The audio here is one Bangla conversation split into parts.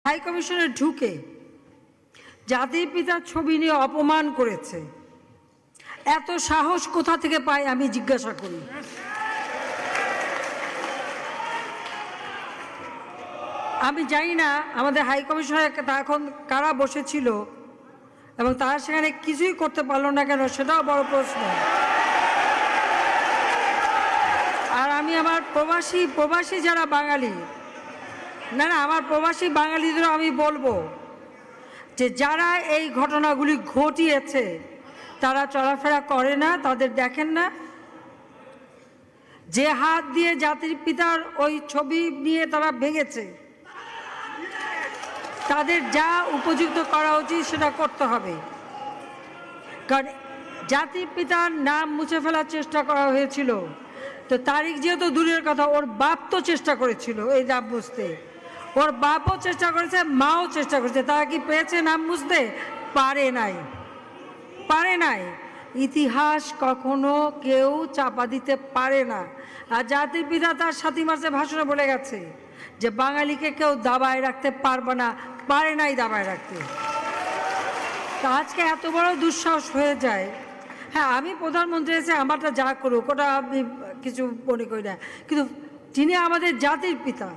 হাই কমিশনে ঢুকে জাতির পিতার ছবি নিয়ে অপমান করেছে, এত সাহস কোথা থেকে পায় আমি জিজ্ঞাসা করি। আমি জানি না আমাদের হাই কমিশনে এখন কারা বসেছিল এবং তারা সেখানে কিছুই করতে পারলো না কেন, সেটাও বড় প্রশ্ন। আর আমি আমার প্রবাসী যারা বাঙালি, না আমার প্রবাসী বাঙালিদেরও আমি বলবো যে যারা এই ঘটনাগুলি ঘটিয়েছে তারা চলাফেরা করে না, তাদের দেখেন না। যে হাত দিয়ে জাতির পিতার ওই ছবি নিয়ে তারা ভেঙেছে, তাদের যা উপযুক্ত করা উচিত সেটা করতে হবে। কারণ জাতির পিতার নাম মুছে ফেলার চেষ্টা করা হয়েছিল, তো তারিখ যেহেতু দূরের কথা, ওর বাপ তো চেষ্টা করেছিল এই নাম মুছতে, ওর বাপও চেষ্টা করেছে, মাও চেষ্টা করেছে। তারা কি পেরেছে নাম মুছতে? পারে নাই। ইতিহাস কখনো কেউ চাপা দিতে পারে না। আর জাতির পিতা তার 7 মার্চে ভাষণে বলে গেছে যে বাঙালিকে কেউ দাবায় রাখতে পারবে না, পারে নাই দাবায় রাখতে। তা আজকে এত বড় দুঃসাহস হয়ে যায়। হ্যাঁ, আমি প্রধানমন্ত্রী এসে আমারটা যা করুক ওটা আমি কিছু মনে করি না, কিন্তু যিনি আমাদের জাতির পিতা,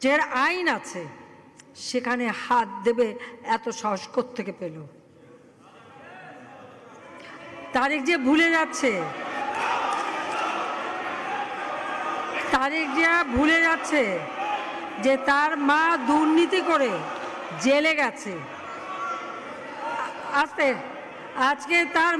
যার আইন আছে, সেখানে হাত দেবে এত সাহস কোত্থেকে পেল? তারেক যে ভুলে যাচ্ছে যে তার মা দুর্নীতি করে জেলে গেছে, আজকে তার